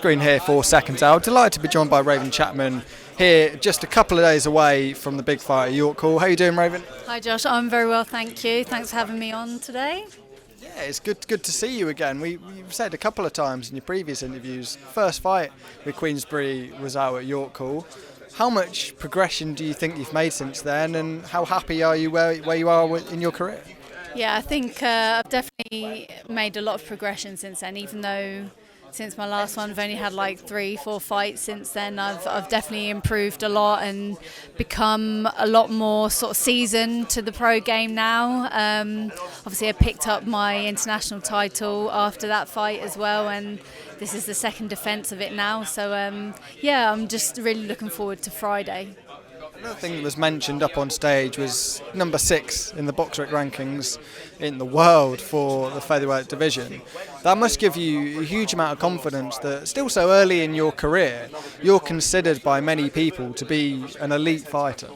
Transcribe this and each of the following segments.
Green here for SecondsOut. Delighted to be joined by Raven Chapman here, just a couple of days away from the big fight at York Hall. How are you doing, Raven? Hi Josh, I'm very well, thank you. Thanks for having me on today. Yeah, it's good to see you again. You've said a couple of times in your previous interviews, first fight with Queensbury was out at York Hall. How much progression do you think you've made since then, and how happy are you where you are in your career? Yeah, I think I've definitely made a lot of progression since then, even though since my last one I've only had like 3-4 fights since then. I've definitely improved a lot and become a lot more sort of seasoned to the pro game now. Obviously I picked up my international title after that fight as well, and this is the second defence of it now, so yeah, I'm just really looking forward to Friday. Another thing that was mentioned up on stage was number 6 in the BoxRec rankings in the world for the featherweight division. That must give you a huge amount of confidence that still so early in your career, you're considered by many people to be an elite fighter.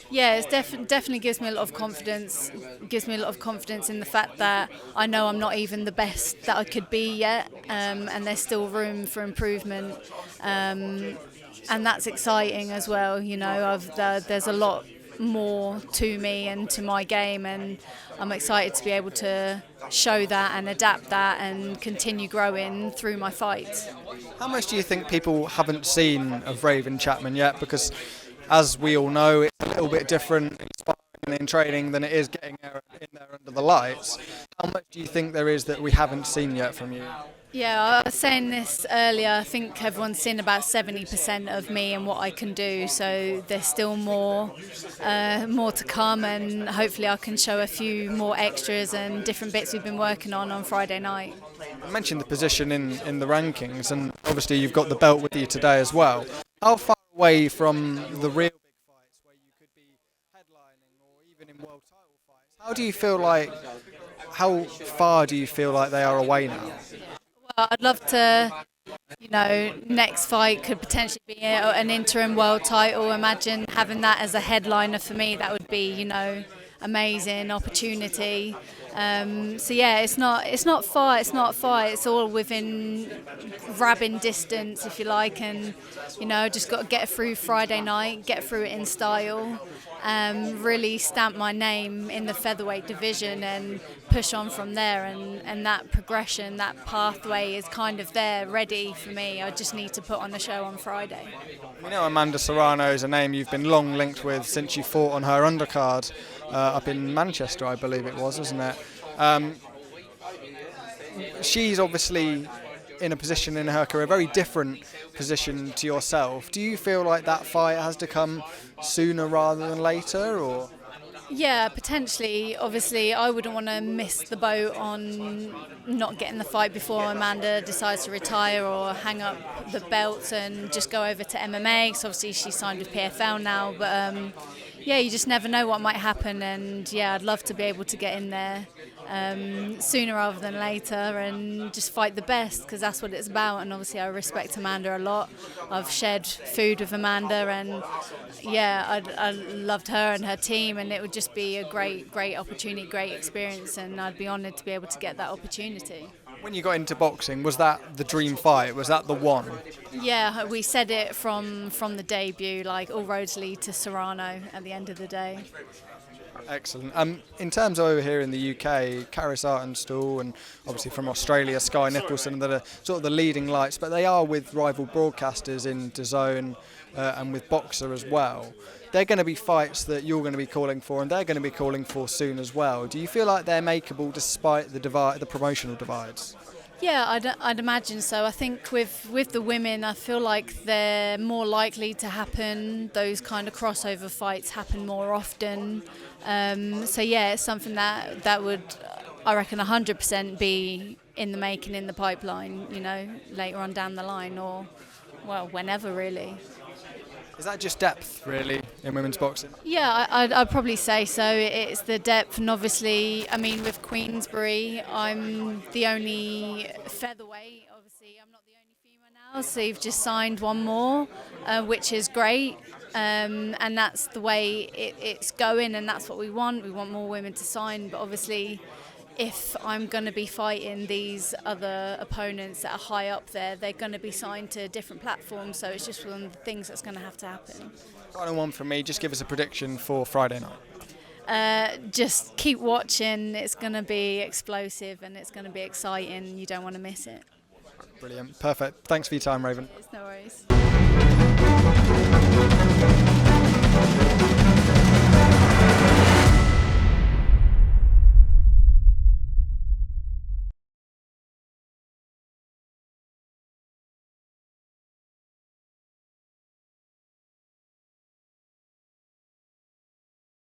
Yeah, it definitely gives me a lot of confidence. Gives me a lot of confidence in the fact that I know I'm not even the best that I could be yet, and there's still room for improvement. And that's exciting as well. You know, there's a lot more to me and to my game, and I'm excited to be able to show that and adapt that and continue growing through my fights. How much do you think people haven't seen of Raven Chapman yet? Because as we all know, it's a little bit different in sparring and in training than it is getting in there under the lights. How much do you think there is that we haven't seen yet from you? Yeah, I was saying this earlier, I think everyone's seen about 70% of me and what I can do, so there's still more to come, and hopefully I can show a few more extras and different bits we've been working on Friday night. You mentioned the position in the rankings, and obviously you've got the belt with you today as well. How far away from the real big fights where you could be headlining or even in world title fights, how far do you feel like they are away now? Well, I'd love to, next fight could potentially be an interim world title. Imagine having that as a headliner for me. That would be, amazing opportunity. So yeah, it's not far. It's all within grabbing distance, if you like, and just got to get through Friday night, get through it in style. Really stamp my name in the featherweight division and push on from there, and that progression, that pathway is kind of there, ready for me. I just need to put on the show on Friday. We know Amanda Serrano is a name you've been long linked with since you fought on her undercard up in Manchester, I believe it was, wasn't it? She's obviously in a position in her career, a very different position to yourself. Do you feel like that fight has to come sooner rather than later, or? Yeah, potentially. Obviously, I wouldn't want to miss the boat on not getting the fight before Amanda decides to retire or hang up the belts and just go over to MMA, because obviously she's signed with PFL now. But yeah, you just never know what might happen, and yeah, I'd love to be able to get in there sooner rather than later and just fight the best, because that's what it's about. And obviously I respect Amanda a lot. I've shared food with Amanda, and yeah, I loved her and her team, and it would just be a great opportunity, great experience, and I'd be honoured to be able to get that opportunity. When you got into boxing, was that the dream fight? Was that the one? Yeah, we said it from the debut, like all roads lead to Serrano at the end of the day. Excellent. In terms of over here in the UK, Karis Artenstall and obviously from Australia, Sky Nicholson, that are sort of the leading lights, but they are with rival broadcasters in DAZN and with Boxer as well. They're going to be fights that you're going to be calling for, and they're going to be calling for soon as well. Do you feel like they're makeable despite the promotional divides? Yeah, I'd imagine so. I think with the women, I feel like they're more likely to happen. Those kind of crossover fights happen more often. So yeah, it's something that would, I reckon, 100% be in the making, in the pipeline, later on down the line, or, well, whenever really. Is that just depth, really, in women's boxing? Yeah, I'd probably say so. It's the depth, and obviously, I mean, with Queensbury, I'm the only featherweight. Obviously, I'm not the only female now, so you've just signed one more, which is great. And that's the way it's going, and that's what we want. We want more women to sign, but obviously if I'm going to be fighting these other opponents that are high up there, they're going to be signed to different platforms, so it's just one of the things that's going to have to happen. Final one from me, just give us a prediction for Friday night. Just keep watching, it's going to be explosive and it's going to be exciting, you don't want to miss it. Brilliant, perfect. Thanks for your time, Raven. It's no worries.